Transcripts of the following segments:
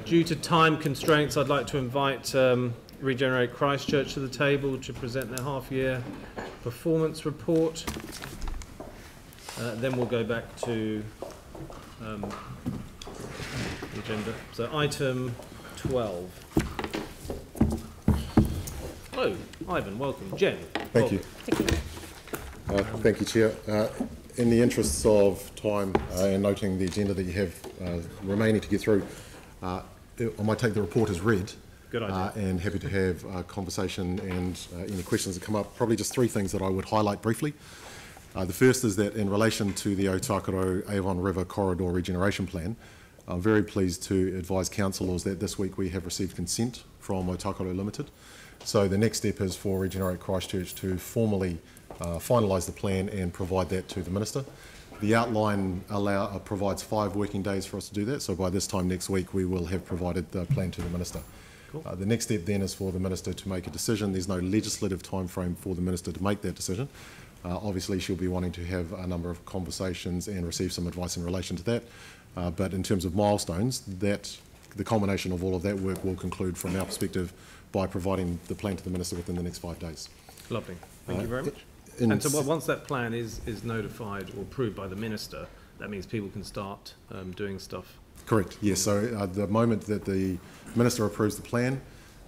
Due to time constraints, I'd like to invite Regenerate Christchurch to the table to present their half-year performance report. Then we'll go back to the agenda. So item 12. Hello, Ivan, welcome. Jen. Thank you. Thank you, Chair. In the interests of time and noting the agenda that you have remaining to get through, I might take the report as read. Good idea. And happy to have a conversation and any questions that come up. Probably just three things that I would highlight briefly. The first is that in relation to the Otakaro Avon River Corridor Regeneration Plan, I'm very pleased to advise councillors that this week we have received consent from Otakaro Limited. So the next step is for Regenerate Christchurch to formally finalise the plan and provide that to the Minister. The outline provides 5 working days for us to do that, so by this time next week we will have provided the plan to the Minister. Cool. The next step then is for the Minister to make a decision. There's no legislative time frame for the Minister to make that decision. Obviously she'll be wanting to have a number of conversations and receive some advice in relation to that, but in terms of milestones, the culmination of all of that work will conclude from our perspective by providing the plan to the Minister within the next 5 days. Lovely. Thank you very much. And so once that plan is notified or approved by the Minister, that means people can start doing stuff? Correct, yes. So the moment that the Minister approves the plan,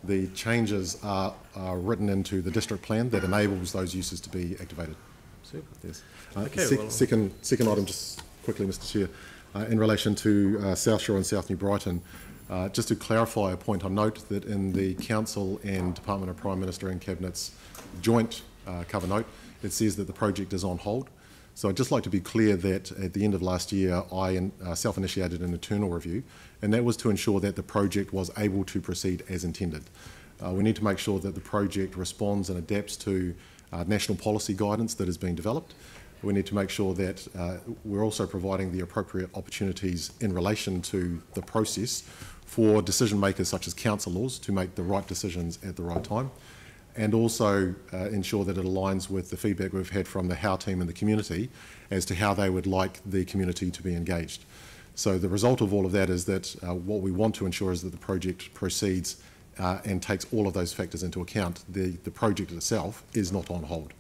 the changes are written into the district plan that enables those uses to be activated. Super. Yes. Okay, second item, just quickly, Mr. Chair, in relation to South Shore and South New Brighton, just to clarify a point, I note that in the Council and Department of Prime Minister and Cabinet's joint cover note, it says that the project is on hold. So I'd just like to be clear that at the end of last year, I self-initiated an internal review, and that was to ensure that the project was able to proceed as intended. We need to make sure that the project responds and adapts to national policy guidance that is being developed. We need to make sure that we're also providing the appropriate opportunities in relation to the process for decision makers such as councillors to make the right decisions at the right time, and also ensure that it aligns with the feedback we've had from the HOW team and the community as to how they would like the community to be engaged. So the result of all of that is that what we want to ensure is that the project proceeds and takes all of those factors into account. The project itself is not on hold.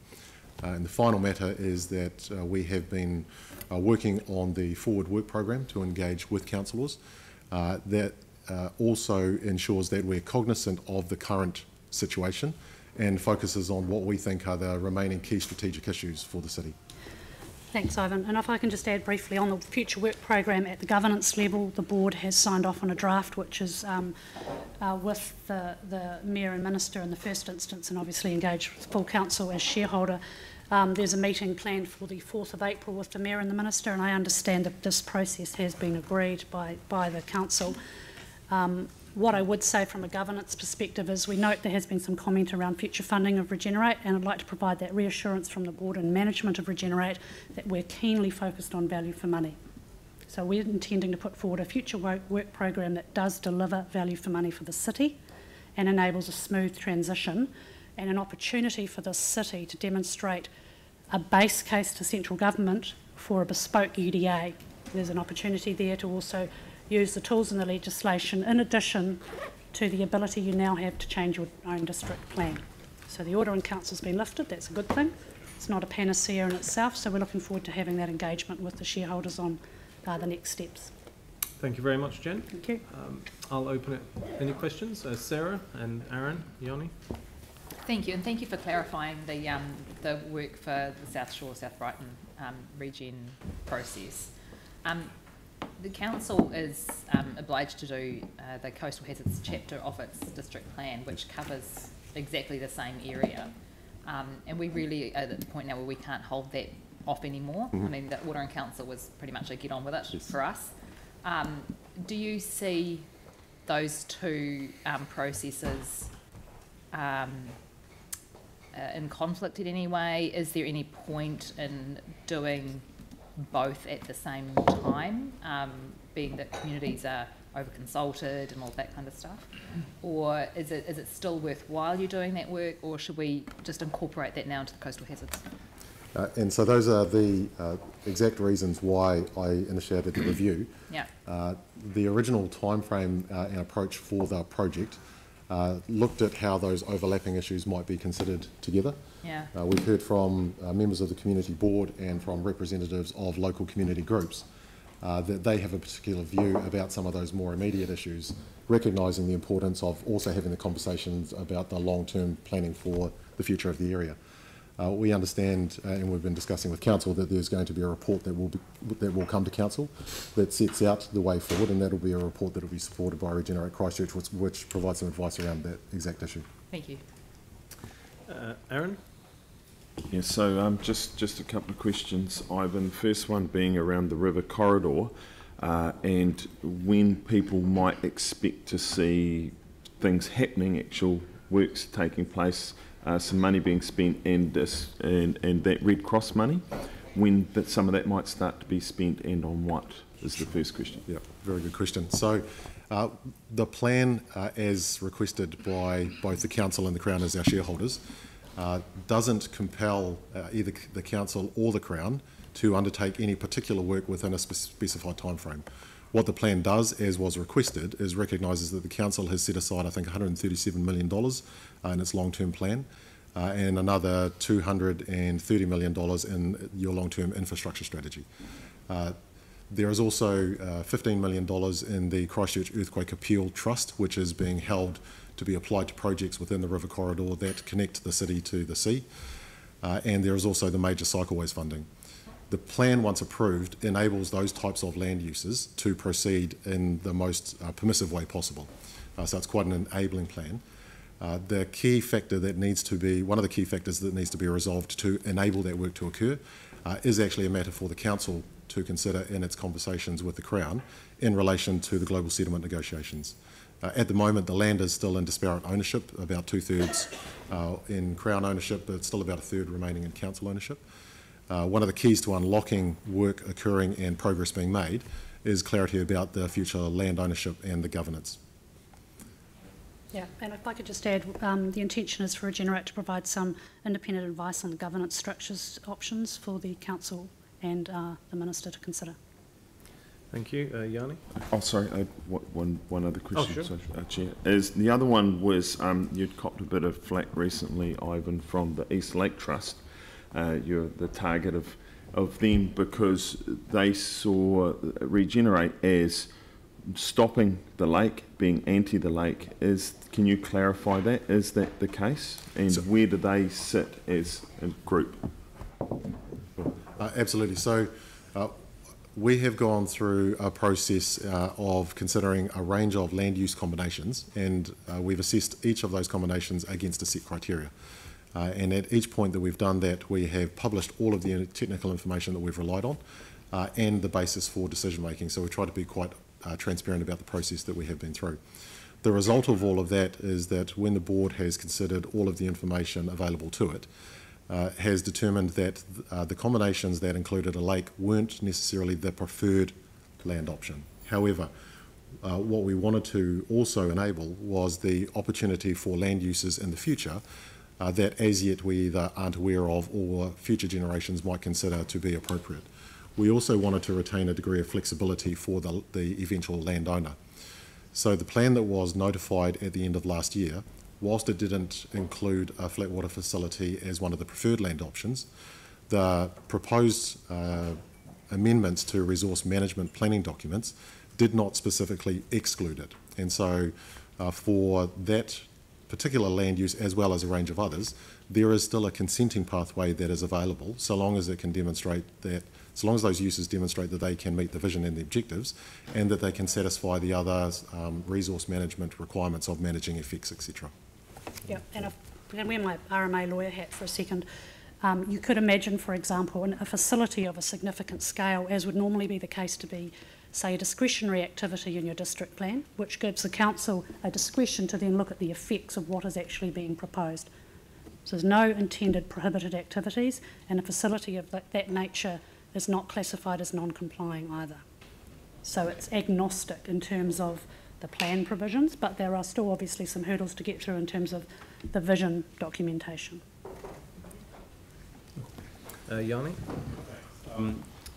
And the final matter is that we have been working on the forward work program to engage with councillors. That also ensures that we're cognisant of the current situation and focuses on what we think are the remaining key strategic issues for the city. Thanks, Ivan. And if I can just add briefly on the future work program at the governance level, the board has signed off on a draft which is with the Mayor and Minister in the first instance, and obviously engaged with full council as shareholder. There's a meeting planned for the 4th of April with the Mayor and the Minister, and I understand that this process has been agreed by the council. What I would say from a governance perspective is we note there has been some comment around future funding of Regenerate, and I'd like to provide that reassurance from the board and management of Regenerate that we're keenly focused on value for money. So we're intending to put forward a future work program that does deliver value for money for the city and enables a smooth transition and an opportunity for the city to demonstrate a base case to central government for a bespoke UDA. There's an opportunity there to also use the tools in the legislation in addition to the ability you now have to change your own district plan. So the order in council's been lifted, that's a good thing. It's not a panacea in itself, so we're looking forward to having that engagement with the shareholders on the next steps. Thank you very much, Jen. Thank you. I'll open it. Any questions? Sarah and Aaron, Yoni? Thank you, and thank you for clarifying the work for the South Shore, South Brighton regen process. The council is obliged to do the coastal hazards chapter of its district plan, which covers exactly the same area, and we really are at the point now where we can't hold that off anymore. I mean, the order in council was pretty much a get on with it for us. Do you see those two processes in conflict in any way? Is there any point in doing both at the same time, being that communities are over-consulted and all that kind of stuff? Or is it still worthwhile you doing that work, or should we just incorporate that now into the coastal hazards? And so those are the exact reasons why I initiated the review. Yeah. The original timeframe and approach for the project looked at how those overlapping issues might be considered together. Yeah. We've heard from members of the community board and from representatives of local community groups that they have a particular view about some of those more immediate issues, recognising the importance of also having the conversations about the long-term planning for the future of the area. We understand, and we've been discussing with council, that there's going to be a report that will come to council that sets out the way forward, and that'll be a report that will be supported by Regenerate Christchurch, which provides some advice around that exact issue. Thank you. Aaron? Yeah, so just a couple of questions, Ivan. First one being around the river corridor, and when people might expect to see things happening, actual works taking place, some money being spent, and that Red Cross money, when some of that might start to be spent, and on what, is the first question. Yeah, very good question. So the plan, as requested by both the council and the Crown as our shareholders, doesn't compel either the council or the Crown to undertake any particular work within a specified time frame. What the plan does, as was requested, is recognises that the council has set aside, I think, $137 million in its long-term plan, and another $230 million in your long-term infrastructure strategy. There is also $15 million in the Christchurch Earthquake Appeal Trust, which is being held to be applied to projects within the river corridor that connect the city to the sea. And there is also the major cycleways funding. The plan, once approved, enables those types of land uses to proceed in the most permissive way possible. So it's quite an enabling plan. The key factor that needs to be, one of the key factors that needs to be resolved to enable that work to occur is actually a matter for the council to consider in its conversations with the Crown in relation to the global settlement negotiations. At the moment, the land is still in disparate ownership, about 2/3 in Crown ownership, but still about 1/3 remaining in council ownership. One of the keys to unlocking work occurring and progress being made is clarity about the future land ownership and the governance. Yeah, and if I could just add, the intention is for Regenerate to provide some independent advice on the governance structures options for the council and the minister to consider. Thank you. Yanni? Oh, sorry, one other question, sure. Chair. The other one was, you'd copped a bit of flack recently, Ivan, from the East Lake Trust. You're the target of them because they saw Regenerate as stopping the lake, being anti the lake. Can you clarify that? Is that the case? And so, where do they sit as a group? Absolutely. So we have gone through a process of considering a range of land use combinations, and we've assessed each of those combinations against a set criteria. And at each point that we've done that, we have published all of the technical information that we've relied on and the basis for decision making. So we try to be quite transparent about the process that we have been through. The result of all of that is that when the board has considered all of the information available to it, has determined that the combinations that included a lake weren't necessarily the preferred land option. However, what we wanted to also enable was the opportunity for land uses in the future that as yet we either aren't aware of or future generations might consider to be appropriate. We also wanted to retain a degree of flexibility for the eventual landowner. So the plan that was notified at the end of last year, whilst it didn't include a flat water facility as one of the preferred land options, the proposed amendments to resource management planning documents did not specifically exclude it. And so for that particular land use, as well as a range of others, there is still a consenting pathway that is available, so long as it can demonstrate that, so long as those uses demonstrate that they can meet the vision and the objectives, and that they can satisfy the other resource management requirements of managing effects, etc. Yeah, and if I can wear my RMA lawyer hat for a second, you could imagine, for example, a facility of a significant scale, as would normally be the case to be, say, a discretionary activity in your district plan, which gives the council a discretion to then look at the effects of what is actually being proposed. So there's no intended prohibited activities, and a facility of that nature is not classified as non-complying either. So it's agnostic in terms of the plan provisions, but there are still obviously some hurdles to get through in terms of the vision documentation. Yanni?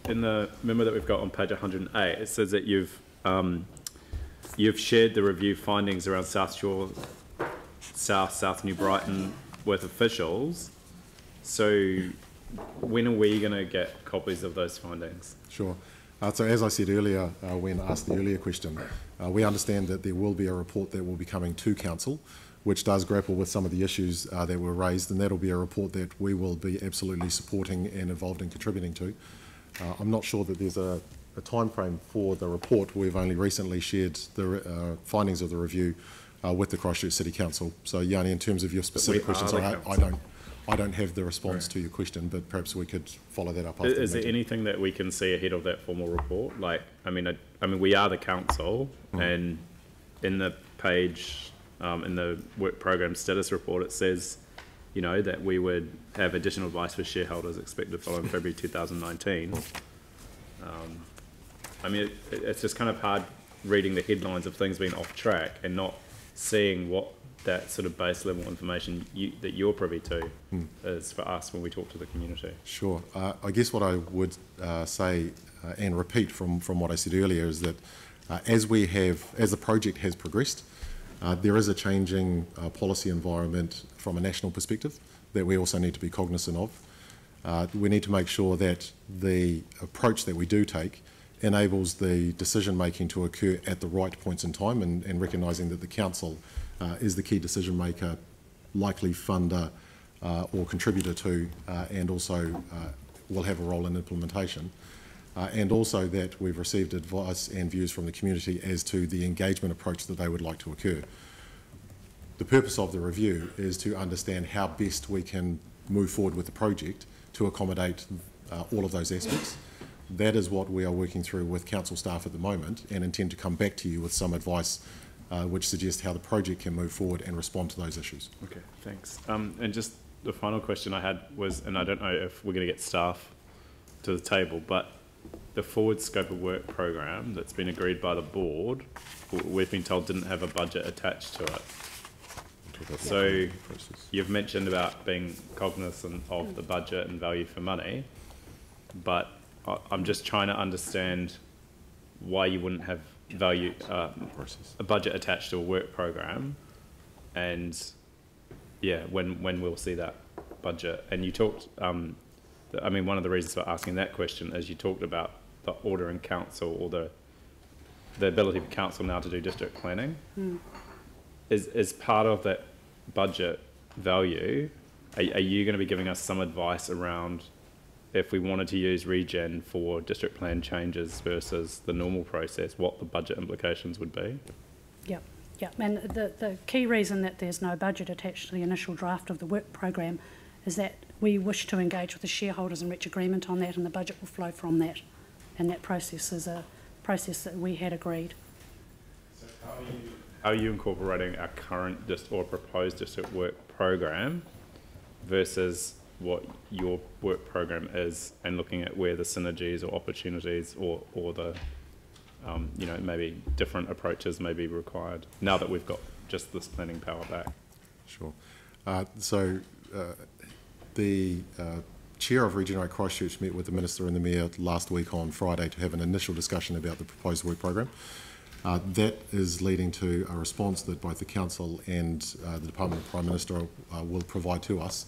In the memo that we've got on page 108, it says that you've shared the review findings around South Shore, South New Brighton with officials. So when are we going to get copies of those findings? Sure. So as I said earlier, when asked the earlier question, we understand that there will be a report that will be coming to Council, which does grapple with some of the issues that were raised, and that'll be a report that we will be absolutely supporting and involved in contributing to. I'm not sure that there's a time frame for the report. We've only recently shared the findings of the review with the Christchurch City Council. So, Yanni, in terms of your specific questions, I don't have the response to your question, but perhaps we could follow that up after Is there anything that we can see ahead of that formal report? Like, I mean, we are the council, and in the page, in the work program status report, it says, you know, that we would have additional advice for shareholders expected following February 2019. I mean, it's just kind of hard reading the headlines of things being off track and not seeing what that sort of base level information that you're privy to is for us when we talk to the community. Sure. I guess what I would say and repeat from what I said earlier is that as the project has progressed, there is a changing policy environment from a national perspective that we also need to be cognizant of. We need to make sure that the approach that we do take enables the decision making to occur at the right points in time, and recognising that the council is the key decision maker, likely funder or contributor to, and also will have a role in implementation. And also that we've received advice and views from the community as to the engagement approach that they would like to occur. The purpose of the review is to understand how best we can move forward with the project to accommodate all of those aspects. That is what we are working through with council staff at the moment, and intend to come back to you with some advice which suggests how the project can move forward and respond to those issues. Okay, thanks. And just the final question I had was, and I don't know if we're going to get staff to the table, but the forward scope of work program that's been agreed by the board, we've been told didn't have a budget attached to it. So you've mentioned about being cognizant of the budget and value for money, but I'm just trying to understand why you wouldn't have value a budget attached to a work program, and yeah, when we'll see that budget. And you talked, I mean, one of the reasons for asking that question is you talked about the order in council, or the ability for council now to do district planning. Is part of that budget value, are you going to be giving us some advice around if we wanted to use regen for district plan changes versus the normal process, what the budget implications would be? Yep. And the key reason that there's no budget attached to the initial draft of the work program is that we wish to engage with the shareholders and reach agreement on that, and the budget will flow from that. And that process is a process that we had agreed. So how are you incorporating our current or proposed district work program versus what your work program is, and looking at where the synergies or opportunities or the you know, maybe different approaches may be required now that we've got just this planning power back? Sure. The Chair of Regenerate Christchurch met with the Minister and the Mayor last week on Friday to have an initial discussion about the proposed work program. That is leading to a response that both the Council and the Department of Prime Minister will provide to us,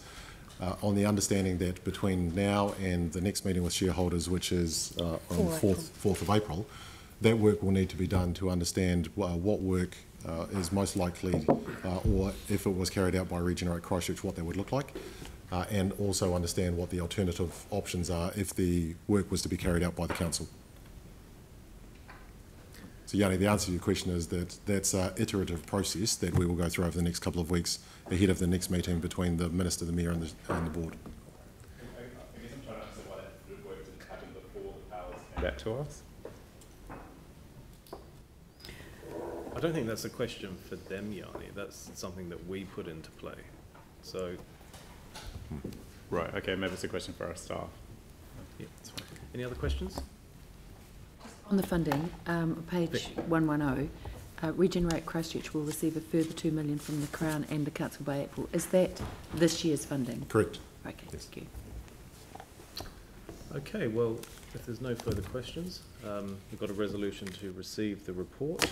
on the understanding that between now and the next meeting with shareholders, which is on the 4th of April, that work will need to be done to understand what work is most likely, or if it was carried out by Regenerate Christchurch, what that would look like, and also understand what the alternative options are if the work was to be carried out by the Council. So, Yanni, the answer to your question is that that's an iterative process that we will go through over the next couple of weeks ahead of the next meeting between the Minister, the Mayor and the Board. I guess I'm trying to understand why that work didn't happen before the powers came back to us. I don't think that's a question for them, Yanni. That's something that we put into play. So, right, okay, maybe it's a question for our staff. yeah, that's fine. Any other questions? On the funding, page 110, Regenerate Christchurch will receive a further $2 million from the Crown and the Council by April. Is that this year's funding? Correct. Okay, Yes. thank you. Okay, well, if there's no further questions, we've got a resolution to receive the report.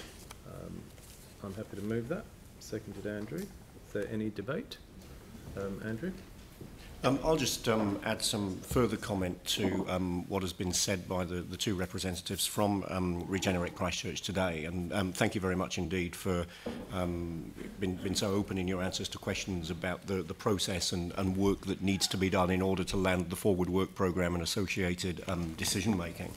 I'm happy to move that. Seconded Andrew. Is there any debate? Andrew? I'll just add some further comment to what has been said by the two representatives from Regenerate Christchurch today, and thank you very much indeed for been so open in your answers to questions about the process and work that needs to be done in order to land the forward work programme and associated decision making.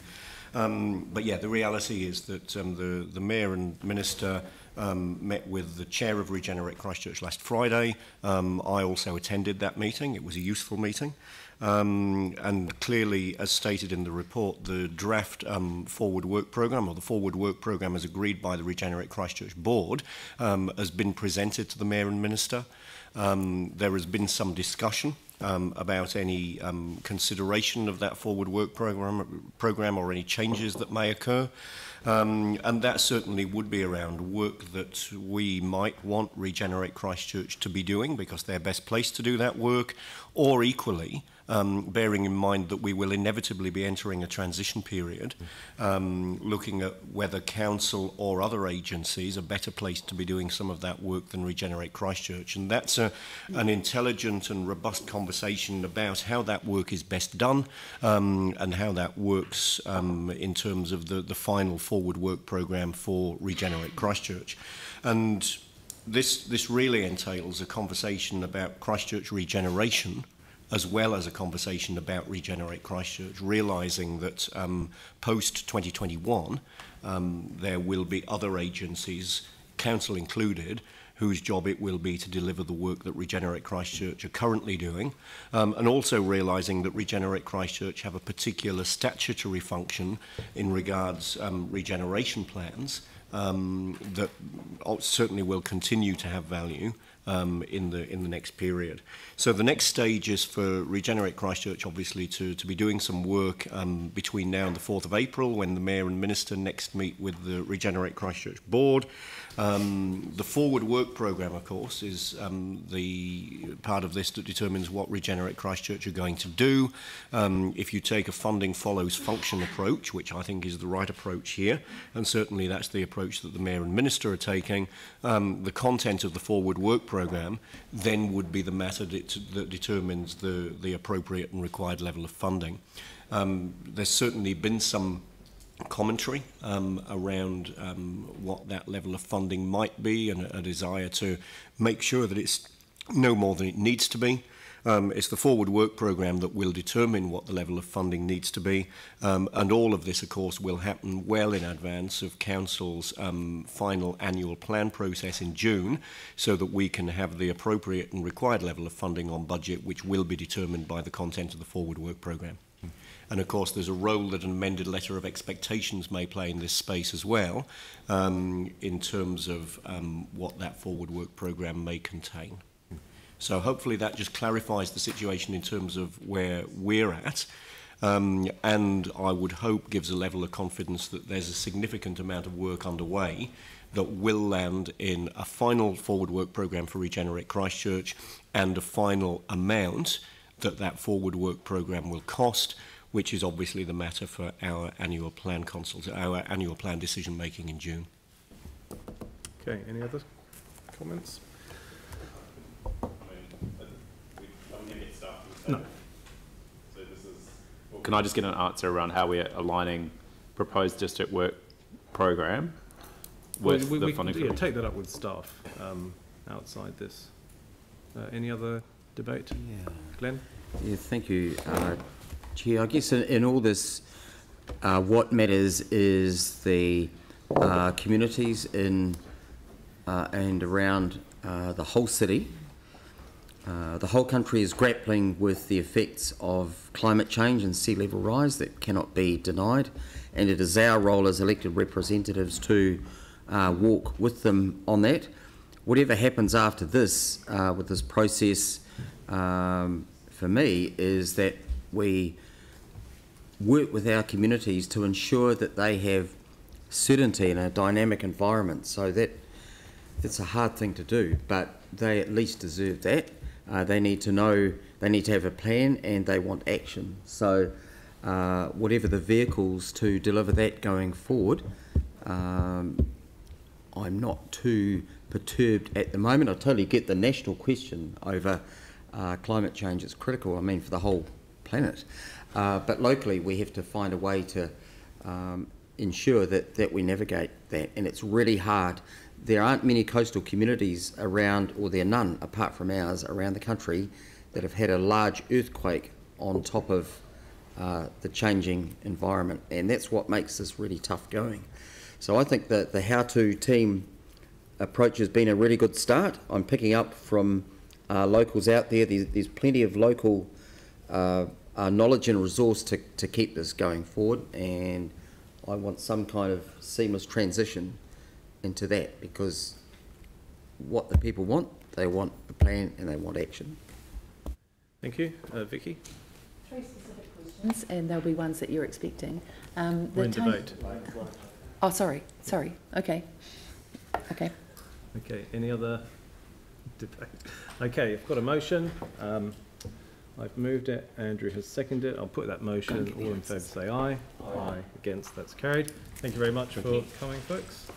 But yeah, the reality is that the Mayor and Minister met with the Chair of Regenerate Christchurch last Friday. I also attended that meeting. It was a useful meeting. And clearly, as stated in the report, the draft forward work programme, or the forward work programme as agreed by the Regenerate Christchurch Board, has been presented to the Mayor and Minister. There has been some discussion about any consideration of that forward work programme or any changes that may occur. And that certainly would be around work that we might want Regenerate Christchurch to be doing because they're best placed to do that work, or equally, bearing in mind that we will inevitably be entering a transition period, looking at whether council or other agencies are better placed to be doing some of that work than Regenerate Christchurch. And that's an intelligent and robust conversation about how that work is best done and how that works in terms of the final forward work programme for Regenerate Christchurch. And this really entails a conversation about Christchurch regeneration, as well as a conversation about Regenerate Christchurch, realising that post-2021 there will be other agencies, council included, whose job it will be to deliver the work that Regenerate Christchurch are currently doing, and also realising that Regenerate Christchurch have a particular statutory function in regards regeneration plans that certainly will continue to have value in the next period. So the next stage is for Regenerate Christchurch obviously to be doing some work between now and the 4th of April, when the Mayor and Minister next meet with the Regenerate Christchurch Board. The forward work programme, of course, is the part of this that determines what Regenerate Christchurch are going to do. If you take a funding follows function approach, which I think is the right approach here, and certainly that's the approach that the Mayor and Minister are taking, the content of the forward work programme then would be the matter that determines the appropriate and required level of funding. There's certainly been some commentary around what that level of funding might be, and a desire to make sure that it's no more than it needs to be. It's the forward work programme that will determine what the level of funding needs to be, and all of this, of course, will happen well in advance of Council's final annual plan process in June, so that we can have the appropriate and required level of funding on budget, which will be determined by the content of the forward work programme. And of course, there's a role that an amended letter of expectations may play in this space as well, in terms of what that forward work programme may contain. So hopefully that just clarifies the situation in terms of where we're at, and I would hope gives a level of confidence that there's a significant amount of work underway that will land in a final forward work programme for Regenerate Christchurch and a final amount that forward work programme will cost, which is obviously the matter for our annual plan our annual plan decision making in June. Okay, any other comments? No. So can I just get an answer around how we're aligning proposed district work programme with the funding? Yeah, take that up with staff outside this. Any other debate? Yeah. Glenn? Yeah, thank you, Chair. I guess in all this, what matters is the communities in and around the whole city. The whole country is grappling with the effects of climate change and sea level rise that cannot be denied, and it is our role as elected representatives to walk with them on that. Whatever happens after this, with this process, for me, is that we work with our communities to ensure that they have certainty in a dynamic environment. So it's a hard thing to do, but they at least deserve that. They need to know, they need to have a plan, and they want action. So whatever the vehicles to deliver that going forward, I'm not too perturbed at the moment. I totally get the national question over climate change. It's critical, I mean, for the whole planet. But locally, we have to find a way to ensure that we navigate that, and it's really hard. There aren't many coastal communities around, or there are none apart from ours around the country, that have had a large earthquake on top of the changing environment, and that's what makes this really tough going. So I think that the how-to team approach has been a really good start. I'm picking up from locals out there. There's plenty of local knowledge and resource to keep this going forward, and I want some kind of seamless transition into that, because what the people want, they want a plan and they want action. Thank you. Vicky? 3 specific questions, and there'll be ones that you're expecting. We're in debate. Oh, sorry. Okay. Okay, any other debate? Okay, I've got a motion. I've moved it, Andrew has seconded it. I'll put that motion. All in favour say aye. Aye. Against, that's carried. Thank you very much for coming, folks.